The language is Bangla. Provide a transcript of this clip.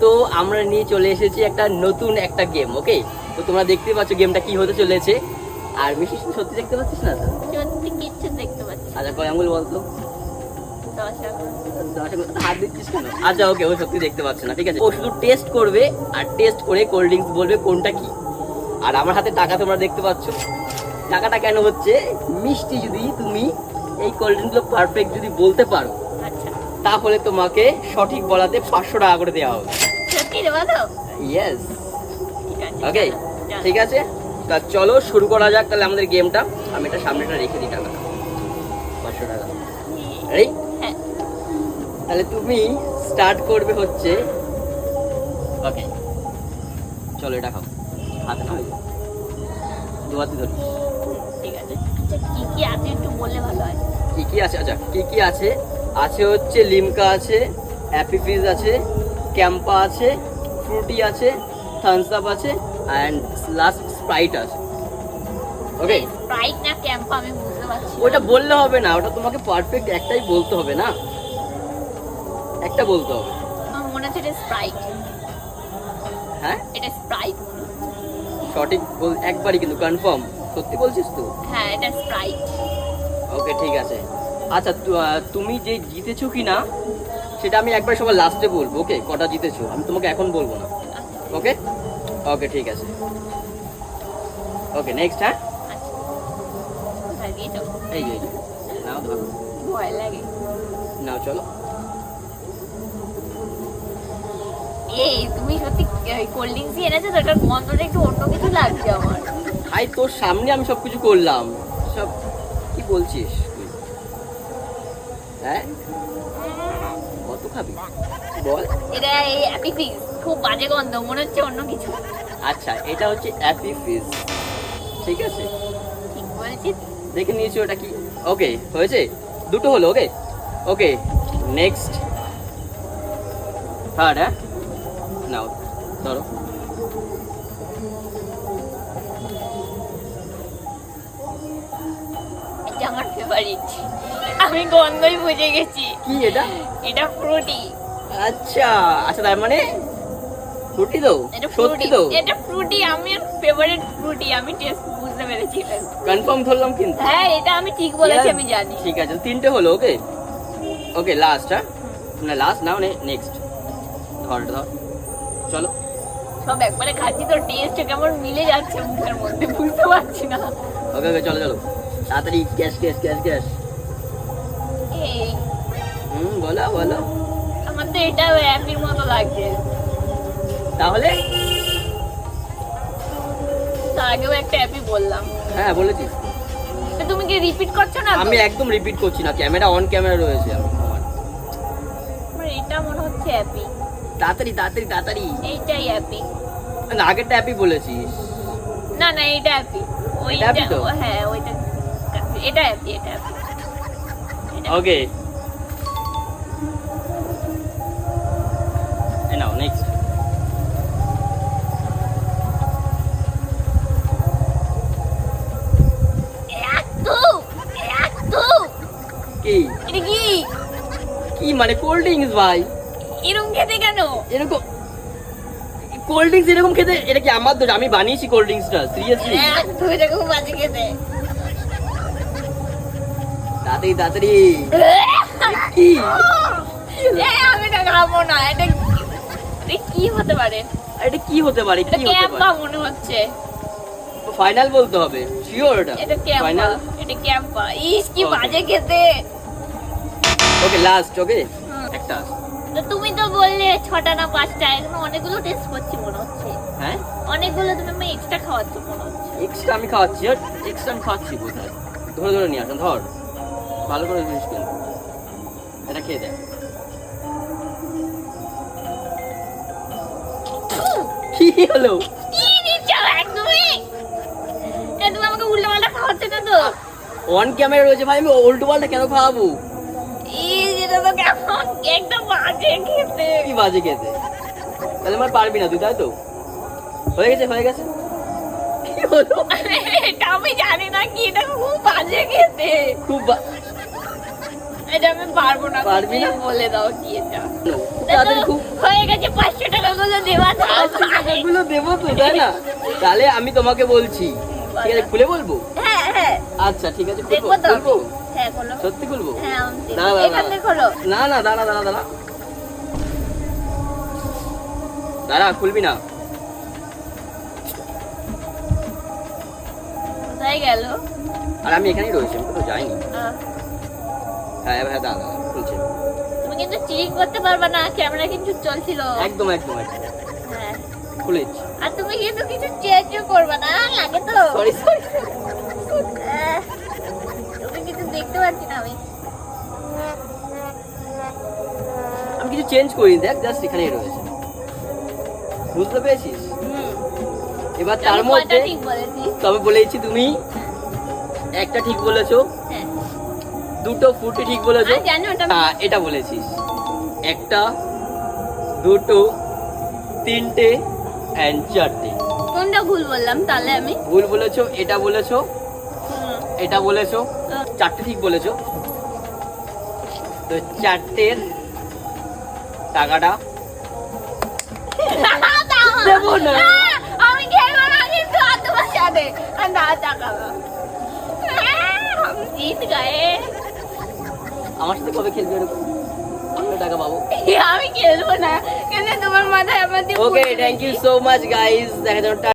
তো আমরা নিয়ে চলে এসেছি একটা নতুন একটা গেম। ওকে, তো তোমরা দেখতে পাচ্ছ গেমটা কি হতে চলেছে। আর মিষ্টি সত্যি দেখতে পাচ্ছিস না? সত্যি কিচ্ছু দেখতে পাচ্ছি না। আচ্ছা কয় আঙ্গুল বলতো? 10 আঙ্গুল। হাত দিচ্ছিস কেন? আচ্ছা ওকে, ও সত্যি দেখতে পাচ্ছে না, ঠিক আছে। ও শুধু টেস্ট করবে, আর টেস্ট করে কোল্ড ড্রিঙ্কস বলবে কোনটা কি। আর আমার হাতে টাকা তোমরা দেখতে পাচ্ছ। টাকাটা কেন হচ্ছে, মিষ্টি যদি তুমি এই কোল্ড ড্রিঙ্কগুলো পারফেক্ট যদি বলতে পারো, আচ্ছা তাহলে তোমাকে সঠিক বলাতে 500 টাকা করে দেওয়া হবে। সত্যি দেবো তো? ইয়েস, ঠিক আছে। ওকে চলো। ঠিক আছে। তা চলো শুরু করা যাক তাহলে আমাদের গেমটা। আমি এটা সামনেটা রেখে দিই টাকা, 500 টাকা। রেডি? হ্যাঁ। তাহলে তুমি স্টার্ট করবে হচ্ছে। ওকে চলো এটা খাও, হাতে না হয়ে দু হাতে ধরিস। ঠিক আছে। আচ্ছা কি কি আছে একটু বললে ভালো হয়। কি কি আছে? আচ্ছা কি কি আছে, আছে হচ্ছে লিমকা আছে, হ্যাপি ফিজ আছে, ক্যাম্পা আছে, ফ্রুটি আছে, থামস আপ আছে, অ্যান্ড লাস্ট স্প্রাইট আছে। ওকে, স্প্রাইট না ক্যাম্পা আমি বুঝতে পারছি না। ওটা বললে হবে না, ওটা তোমাকে পারফেক্ট একটাই বলতে হবে না, একটা বলতে হবে। আমার মনে হচ্ছে এটা স্প্রাইট। হ্যাঁ এটা স্প্রাইট। সঠিক বল একবারই, কিন্তু কনফার্ম সত্যি বলছিস তো? হ্যাঁ এটা স্প্রাইট। ওকে ঠিক আছে। আচ্ছা তুমি যে জিতেছো কি না সেটা আমি একবার সবার লাস্টে বলবো। ওকে, কটা জিতেছো আমি তোমাকে এখন বলবো না। ওকে ওকে ঠিক আছে। Okay next. হ্যাঁ আচ্ছা কোথায় দিয়েছো? এই যে নাও ধরো, ভয় লাগে। নাও চলো। এই তুমি সত্যি কোল্ড ড্রিঙ্কস এনেছো তো? এটার গন্ধটা একটু অন্য কিছু লাগছে আমার। হাই, তোর সামনে আমি সবকিছু করলাম সব। কি বলছিস তুই? হ্যাঁ কত খাবি বল? এটা এই হ্যাপি ফিজ, খুব বাজে গন্ধ, মনে হচ্ছে অন্য কিছু। আচ্ছা এটা হচ্ছে অ্যাপি ফিজ, ঠিক আছে। ঠিক বলছিস। দেখে নিয়েছি ওটা কি। ওকে হয়েছে, দুটো হলো। ওকে ওকে নেক্সট থার্ড। হ্যাঁ নাও ধরো। এটা আমার ফেভারিট, আমি গন্ধই বুঝে গেছি। কি এটা? এটা ফ্রুটি। আচ্ছা আচ্ছা, তার মানে ফ্রুটি তো? এটা সত্যি ফ্রুটি, তো? এটা ফ্রুটি, আমার ফেভারিট ফ্রুটি। আমি টেস্ট বুঝতে পেরেছি এটা। কনফার্ম ধরলাম কিন্তু। হ্যাঁ এটা আমি ঠিক বলেছি, আমি জানি। ঠিক আছে, তিনটে হলো। ওকে ওকে লাস্ট। হ্যাঁ না লাস্ট নাও, নেক্সট ধর ধর চলো। সব একবারে খাচ্ছি তো টেস্ট কেমন মিলে যাচ্ছে মুখের মধ্যে, বুঝতে পারছি না। ওকে ওকে চলো চলো তাড়াতাড়ি, ক্যাশ ক্যাশ ক্যাশ ক্যাশ। এই বলো বলো। আমার তো এটা হ্যাপির মতো লাগছে। তাহলে তার আগেও একটা হ্যাপি বললাম। হ্যাঁ বলেছিস। তো তুমি কি রিপিট করছো না তো? আমি একদম রিপিট করছি না, ক্যামেরা অন ক্যামেরা রয়েছে আমার। আমার এটা মনে হচ্ছে হ্যাপি। তাড়াতাড়ি তাড়াতাড়ি তাড়াতাড়ি। এইটাই হ্যাপি। না আগেরটা হ্যাপি বলেছিস। না না এটা হ্যাপি। ওইটা happy তো? হ্যাঁ ওইটা এটা হ্যাপি, এটা হ্যাপি। ওকে নাও নেক্সট। কি এটা কি? কি মানে কোল্ড ড্রিঙ্কস ভাই? এরকম খেতে কেন? এরকম কোল্ড ড্রিঙ্কস এরকম খেতে? এটা কি আমার দোষ? আমি বানিয়েছি কোল্ড ড্রিঙ্কসটা সিরিয়াসলি। তুই এটা খুব বাজে খেতে। তাড়াতাড়ি তাড়াতাড়ি। কি আমি না খাবো না। এটা কি হতে পারে? এটা কি হতে পারে? এটা কি হতে ক্যাম্পা পারে? মনে হচ্ছে। ফাইনাল বলতে হবে, শিওর? এটা ক্যাম্পা, ফাইনাল। এটা ক্যাম্পা। ইস কি Okay. বাজে খেতে। Okay last. ওকে একটা তো তুমি তো বললে 6টা না 5টা, এখন অনেকগুলো টেস্ট করছি মনে হচ্ছে। হ্যাঁ অনেকগুলো তুমি আমি এক্সট্রা খাওয়াচ্ছ মনে হচ্ছে। এক্সট্রা আমি খাওয়াচ্ছি, আর এক্সট্রা আমি খাওয়াচ্ছি কোথায়? ধরে ধরে নিয়ে আসুন, ধর ভালো করে জিনিস কিন্তু এটা খেয়ে দেয়। কি হলো? কি দিচ্ছ একদমই? এ তুমি আমাকে উল্টো পাল্টা খাওয়াচ্ছ না তো? অন ক্যামেরা রয়েছে ভাই, আমি উল্টো পাল্টা কেন খাওয়াবো? ইস এটা তো কেমন একদম বাজে খেতে। কি বাজে খেতে? তাহলে আমার পারবি না তুই, তাই তো? হয়ে গেছে হয়ে গেছে। কি হলো? এটা আমি জানি না কি, এটা খুব বাজে খেতে। খুব এটা আমি পারবো না। পারবি না? তুমি বলে দাও কি এটা। তাড়াতাড়ি খুব। হয়ে গেছে 500 টাকা দেবো তো, তাই না? তাহলে আমি তোমাকে বলছি, ঠিক আছে, খুলে বলবো? হ্যাঁ হ্যাঁ আচ্ছা ঠিক আছে, খুলবো দেখবো তো আমি। খুলবো হ্যাঁ খোলো। সত্যি খুলবো? হ্যাঁ আমি দেখবো। দাঁড়া, দাঁড়া, এখান থেকে খোলো। না না, দাঁড়া দাঁড়া দাঁড়া দাঁড়া, খুলবি না? কোথায় গেল? আর আমি এখানেই রয়েছি, আমি কোথাও যাইনি। হ্যাঁ এবার দাঁড়া দাঁড়া, খুলছে। তুমি কিন্তু চিটিং করতে পারবে না, ক্যামেরা কিন্তু চলছিল। একদম একদম একদম, হ্যাঁ খুলেছি। আর তুমি কিন্তু কিছু চেঞ্জও করবে না, লাগে তো। সরি সরি, তুমি কিছু দেখতে পাচ্ছি না আমি। আমি কিছু চেঞ্জ করিনি, দেখ জাস্ট এখানেই রয়েছে, বুঝতে পেরেছিস? হুম। এবার তার আমি মধ্যে কয়টা ঠিক বলেছি? তবে বলেছি তুমি একটা ঠিক বলেছো, হ্যাঁ দুটো ফুটে ঠিক বলেছো। আমি জানি ওটা। হ্যাঁ এটা বলেছিস, একটা, দুটো, তিনটে এন্ড চারটে। কোনটা ভুল বললাম তাহলে আমি? ভুল বলেছো, এটা বলেছো, হুম। এটা বলেছো, চারটে ঠিক বলেছো। তো চারটের টাকাটা দেবো না। আমি খেলবো না কিন্তু, আর তোমার সাথে আর না টাকাবো। আমি জিত গায়ে। আমার সাথে কবে খেলবে এরকম? আমি টাকা পাবো। আমি খেলবো না, কেন তোমার মাথায় আমার দিয়ে okay, thank you so much guys, দেখা যাবে।